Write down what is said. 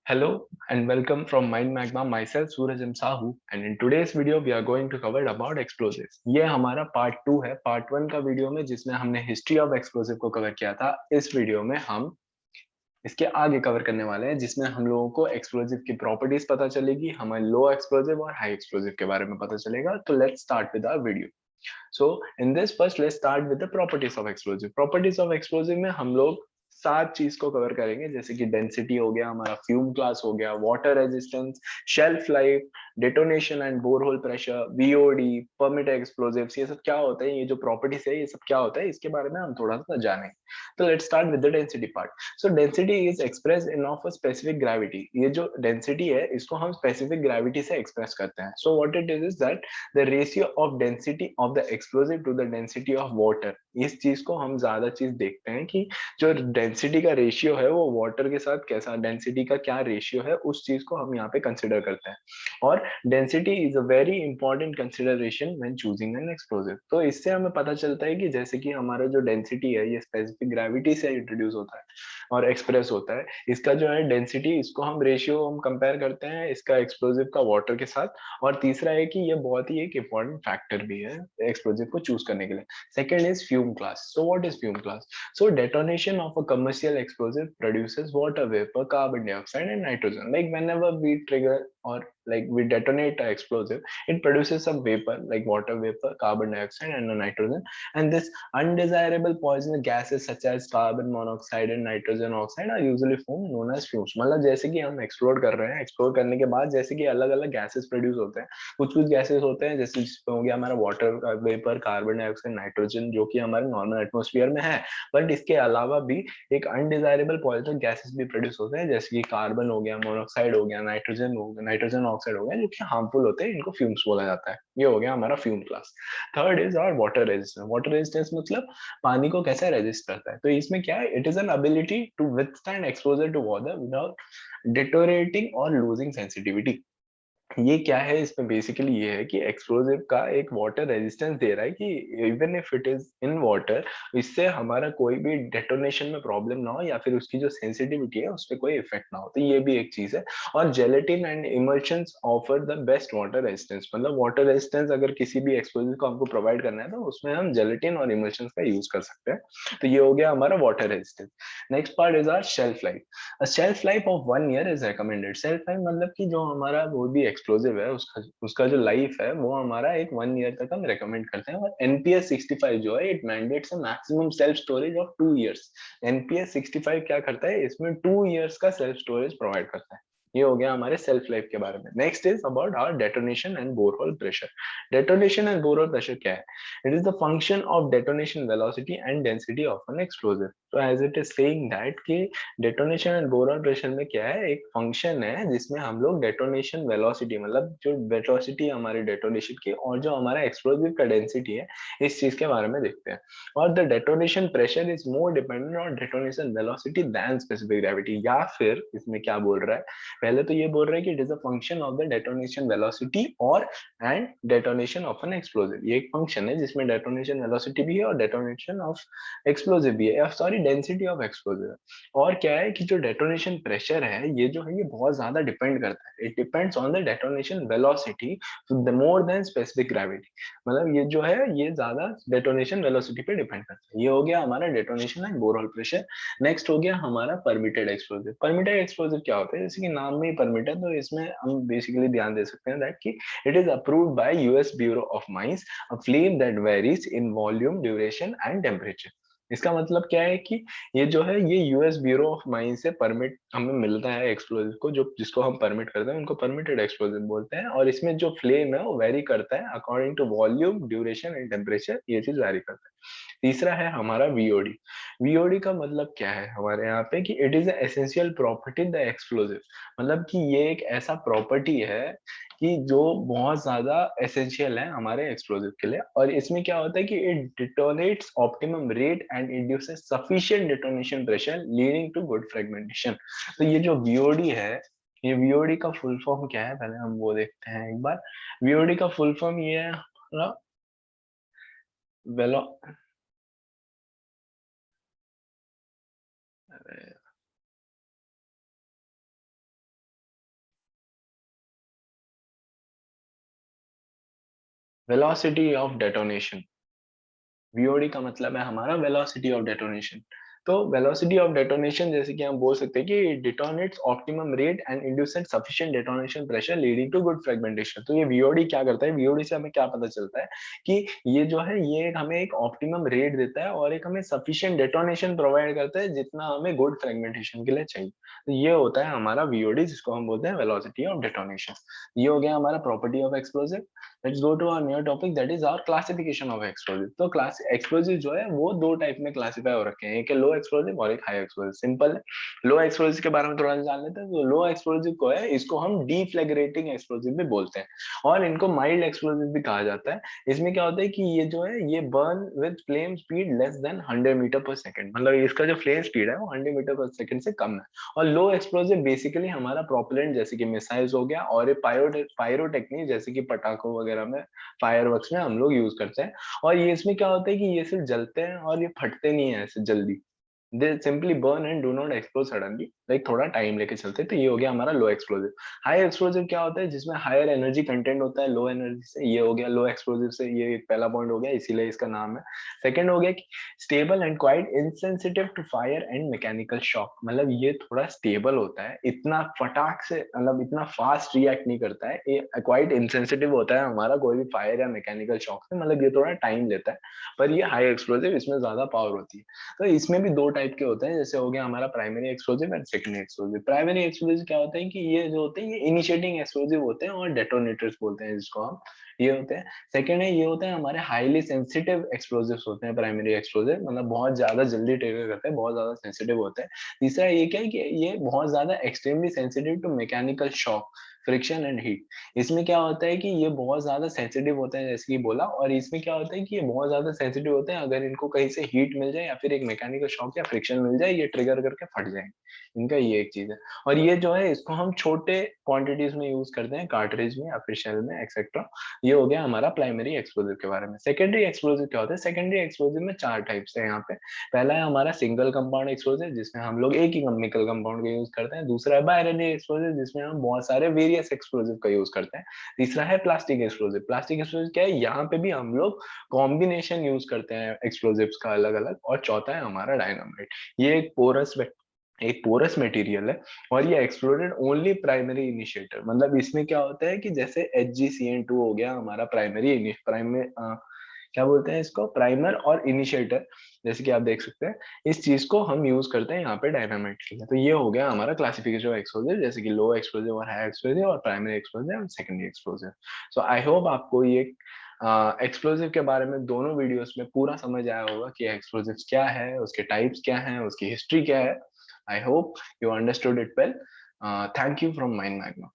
Hello and welcome from MineMagma, myself Suraj M. Sahu, and in today's video we are going to cover about explosives. ये हमारा part 2 है part 1 का video में जिसमें हमने history of explosive को cover किया था। इस वीडियो में हम इसके आगे कवर करने वाले हैं जिसमें हम लोगों को एक्सप्लोसिव की प्रॉपर्टीज पता चलेगी, हमें लो एक्सप्लोसिव और हाई एक्सप्लोसिव के बारे में पता चलेगा। तो let's start with our video. So in this first let's start with the properties of explosive. Properties of explosive में हम लोग 7 चीज को कवर करेंगे, जैसे कि डेंसिटी हो गया, हमारा फ्यूम क्लास हो गया, water resistance, shelf life, detonation and borehole pressure, VOD, permit explosives. ये सब क्या होता है, ये जो प्रॉपर्टीज है ये सब क्या होता है, इसके बारे में हम थोड़ा सा जानेंगे। तो let's start with the density part. So density is express in of a specific gravity. ये जो डेंसिटी है इसको हम स्पेसिफिक ग्रेविटी से एक्सप्रेस करते हैं। So what it is that the ratio of density of the explosive to the density of water. इस चीज को हम ज्यादा चीज देखते हैं कि जो डेंसिटी का रेशियो है वो वाटर के साथ कैसा, डेंसिटी का क्या रेशियो है, उस चीज को हम यहाँ पे कंसिडर करते हैं। और density is a very important consideration when choosing N explosive. तो इससे हमें पता चलता है कि जैसे कि हमारा जो डेंसिटी है ये स्पेसिफिक ग्रेविटी से इंट्रोड्यूस होता है और एक्सप्रेस होता है। इसका जो है डेंसिटी, इसको हम रेशियो हम कंपेयर करते हैं इसका एक्सप्लोसिव का वाटर के साथ। और तीसरा है कि ये बहुत ही एक इंपॉर्टेंट फैक्टर भी है एक्सप्लोसिव को चूज करने के लिए। Second is fume class. So what is fume class? So detonation of a commercial explosive produces water vapor, carbon dioxide, and nitrogen. Like whenever we trigger or like we detonate an explosive, it produces some vapor like water vapor, carbon dioxide, and nitrogen. And this undesirable poisonous gases such as carbon monoxide and nitrogen oxide are usually formed known as fumes. मतलब जैसे कि हम explore कर रहे हैं, explore करने के बाद जैसे कि अलग अलग गैसेस प्रोड्यूस होते हैं। कुछ कुछ गैसेस होते हैं जैसे जिसमें हो गया हमारा water vapour, carbon dioxide, nitrogen, जो कि हमारे नॉर्मल एटमोस्फियर में है। बट इसके अलावा भी एक अनडिजायरेबल पॉइजन गैसेस भी प्रोड्यूस होते हैं, जैसे कि कार्बन हो गया, मोनोऑक्साइड हो गया, नाइट्रोजन ऑक्साइड हो गया, जो कि हार्मफुल होते हैं, इनको फ्यूम्स बोला जाता है। ये हो गया हमारा फ्यूम क्लास। थर्ड इज और वाटर रेजिस्टेंस। वाटर रेजिस्टेंस मतलब पानी को कैसे रेजिस्ट करता है। तो इसमें क्या है, it is an ability to withstand exposure to water without deteriorating और लूजिंग सेंसिटिविटी। ये क्या है, इसमें बेसिकली ये है कि एक्सप्लोसिव का एक वाटर रेजिस्टेंस दे रहा है कि even if it is in water, इससे हमारा कोई भी डेटोनेशन में प्रॉब्लम ना हो या फिर उसकी जो सेंसिटिविटी है उस पर कोई इफेक्ट ना हो। तो ये भी एक चीज है। और gelatin and emulsions offer the best water resistance. मतलब वाटर रेजिस्टेंस अगर किसी भी एक्सप्लोसिव को हमको प्रोवाइड करना है तो उसमें हम जेलेटिन और इमल्शंस का यूज कर सकते हैं। तो ये हो गया हमारा water resistance. Next part is our shelf life. Shelf life of 1 year is recommended. Shelf life मतलब कि जो हमारा वो भी एक्सप्लोसिव है उसका उसका जो लाइफ है वो हमारा एक 1 ईयर तक हम रेकमेंड करते हैं। और एनपीएस 65 जो है, it mandates a maximum self storage of 2 years. NPS 65 क्या करता है, इसमें 2 ईयर्स का सेल्फ स्टोरेज प्रोवाइड करता है। ये हो गया हमारे सेल्फ लाइफ के बारे में। Next is about our detonation and borehole pressure. Detonation and borehole pressure क्या है? It is the function of detonation velocity and density of an explosive. तो as it is saying that कि detonation and boron pressure में क्या है, एक function है जिसमें हम लोग डेटोनेशन वेलोसिटी, मतलब जो वेलोसिटी हमारी डेटोनेशन की और जो हमारा एक्सप्लोसिव का डेंसिटी है, इस चीज के बारे में देखते हैं। और the detonation pressure is more dependent on detonation velocity than specific gravity. या फिर इसमें क्या बोल रहा है, पहले तो ये बोल रहा है कि it is a function of the detonation velocity और and detonation of an explosive. ये एक फंक्शन है जिसमें डेटोनेशन वेलोसिटी भी है और डेटोनेशन ऑफ एक्सप्लोसिव भी है, सॉरी डेंसिटी ऑफ एक्सप्लोसिव। और क्या है कि जो डेटोनेशन प्रेशर है ये जो है ये बहुत ज्यादा डिपेंड करता है, it depends on the detonation velocity more than specific gravity. मतलब ये जो है ये ज्यादा डेटोनेशन वेलोसिटी पे डिपेंड करता है। ये हो गया हमारा detonation and borehole pressure. Next हो गया हमारा परमिटेड एक्सप्लोसिव। परमिटेड एक्सप्लोसिव क्या होता है, जैसे कि नाम में ही परमिट है तो इसमें हम बेसिकली ध्यान दे सकते हैं दैट कि it is approved by US bureau of mines, a flame that varies in volume, duration and temperature. इसका मतलब क्या है कि ये जो है ये यूएस ब्यूरो ऑफ माइंस से परमिट हमें मिलता है एक्सप्लोजिव को, जो जिसको हम परमिट करते हैं उनको परमिटेड एक्सप्लोजिव बोलते हैं। और इसमें जो फ्लेम है वो वेरी करता है according to volume, duration and temperature, ये चीज वेरी करता है। तीसरा है हमारा वीओडी। वीओडी का मतलब क्या है हमारे यहाँ पे कि it is essential property the explosive. मतलब कि ये एक ऐसा प्रॉपर्टी है कि जो बहुत ज्यादा एसेंशियल है हमारे एक्सप्लोजिव के लिए। और इसमें क्या होता है कि it detonates optimum rate and induces sufficient detonation pressure leading to good fragmentation. तो ये जो वीओडी है, ये वीओडी का फुल फॉर्म क्या है, पहले हम वो देखते हैं एक बार। वीओडी का फुल फॉर्म ये है वेलो वेलोसिटी ऑफ डेटोनेशन। वीओडी का मतलब है हमारा वेलोसिटी ऑफ डेटोनेशन। तो वेलोसिटी ऑफ डेटोनेशन जैसे कि हम बोल सकते हैं कि detonates optimum rate and induces sufficient detonation pressure leading to good fragmentation. तो ये वीओडी क्या करता है, वीओडी से हमें क्या पता चलता है कि ये जो है ये हमें एक ऑप्टिमम रेट देता है और एक हमें सफिशिएंट डेटोनेशन प्रोवाइड करता है जितना हमें गुड फ्रेगमेंटेशन के लिए चाहिए। तो ये होता है हमारा वीओडी जिसको हम बोलते हैं वेलोसिटी ऑफ डेटोनेशन। ये हो गया हमारा property of explosive. Let's go to our new topic that is our classification of explosive. तो क्लास एक्सप्लोजिव जो है वो दो टाइप में क्लासिफाई हो रखे हैं, एक है लो एक्सप्लोजिव और एक हाई एक्सप्लोजिव। सिंपल है। लो एक्सप्लोजिव के बारे में थोड़ा सा जान लेते हैं। तो लो एक्सप्लोजिव को है इसको हम डीफ्लैग्रेटिंग एक्सप्लोजिव भी बोलते हैं और इनको माइल्ड एक्सप्लोजिव भी कहा जाता है। इसमें क्या होता है कि ये जो है ये burn with flame speed less than 100 metre पर सेकंड, मतलब इसका जो फ्लेम स्पीड है वो 100 मीटर पर सेकंड से कम है। और लो एक्सप्लोजिव बेसिकली हमारा प्रोपेलेंट जैसे कि मिसाइल्स हो गया और ये पायरोटेक्निक जैसे कि पटाखों वगैरह में फायरवर्क्स में हम लोग यूज करते हैं। और ये इसमें क्या होता है कि ये सिर्फ जलते हैं और ये फटते नहीं है ऐसे जल्दी। दे simply burn and do not explode suddenly, like थोड़ा टाइम लेके चलते हैं। तो ये हो गया हमारा लो एक्सप्लोजिव। हाई एक्सप्लोजिव क्या होता है, जिसमें हायर एनर्जी कंटेंट होता है लो एनर्जी से। ये हो गया लो एक्सप्लोजिव से, ये एक पहला पॉइंट हो गया, इसीलिए इसका नाम है। सेकंड हो गया कि stable and quite insensitive to fire and mechanical shock, मतलब ये थोड़ा स्टेबल होता है, इतना फटाक से मतलब इतना फास्ट रिएक्ट नहीं करता है। ये क्वाइट इनसेंसिटिव होता है हमारा कोई भी फायर या मैकेनिकल शॉक से, मतलब ये थोड़ा टाइम लेता है। पर ये हाई एक्सप्लोजिव, इसमें ज्यादा पावर होती है। तो इसमें भी दो टाइप के होते हैं, जैसे हो गया हमारा primary explosive and secondary explosive. Primary explosive क्या होता है कि ये जो होते हैं ये इनिशिएटिंग एक्सप्लोजिव होते हैं और डेटोनेटर्स बोलते हैं जिसको हम, ये होते हैं। सेकेंड है ये होते हैं हमारे हाईली सेंसिटिव एक्सप्लोजिव्स होते हैं प्राइमरी एक्सप्लोजिव, मतलब बहुत ज्यादा जल्दी ट्रिगर करते हैं, बहुत ज्यादा सेंसिटिव होते हैं। तीसरा ये क्या है कि ये बहुत ज्यादा extremely sensitive to mechanical shock, friction and heat. इसमें क्या होता है कि ये बहुत ज्यादा सेंसिटिव होते हैं जैसे कि बोला, और इसमें क्या होता है कि ये बहुत ज्यादा सेंसिटिव होते हैं, अगर इनको कहीं से हीट मिल जाए या फिर एक मैकेनिकल शॉक या फ्रिक्शन मिल जाए ये ट्रिगर करके फट जाएंगे। इनका ये एक चीज है। और ये जो है इसको हम छोटे क्वांटिटीज में यूज करते हैं, कार्ट्रिज में या फिर शेल में एक्सेट्रा। ये हो गया हमारा प्राइमरी एक्सप्लोजिव के बारे में। सेकेंडरी एक्सप्लोजिव क्या होता है, सेकेंडरी एक्सप्लोजिव में चार टाइप्स है यहाँ पे। पहला है हमारा सिंगल कंपाउंड एक्सप्लोजिव, जिसमें हम लोग एक ही केमिकल कंपाउंड का यूज करते हैं। दूसरा है बायनरी एक्सप्लोजिव, जिसमें हम बहुत सारे वेरियस एक्सप्लोजिव का यूज करते हैं। तीसरा है प्लास्टिक एक्सप्लोजिव। प्लास्टिक एक्सप्लोजिव क्या है, यहाँ पे भी हम लोग कॉम्बिनेशन यूज करते हैं एक्सप्लोजिव्स का अलग अलग। और चौथा है हमारा डायनामाइट। ये एक पोरस मटेरियल है और ये एक्सप्लोडेड ओनली प्राइमरी इनिशिएटर, मतलब इसमें क्या होता है कि जैसे HgCN2 हो गया हमारा प्राइमरी प्राइमरी क्या बोलते हैं इसको, प्राइमर और इनिशिएटर, जैसे कि आप देख सकते हैं। इस चीज को हम यूज करते हैं यहाँ पे डायनामाइट के लिए। तो ये हो गया हमारा क्लासिफिकेशन ऑफ एक्सप्लोजिव, जैसे कि लो एक्सप्लोजिव और हाई एक्सप्लोजिव और प्राइमरी एक्सप्लोजिव और secondary explosive. So I hope आपको ये एक्सप्लोजिव के बारे में दोनों वीडियोस में पूरा समझ आया होगा कि एक्सप्लोजिव क्या है, उसके टाइप्स क्या हैं, उसकी हिस्ट्री क्या है। I hope you understood it well. Thank you from mind magma.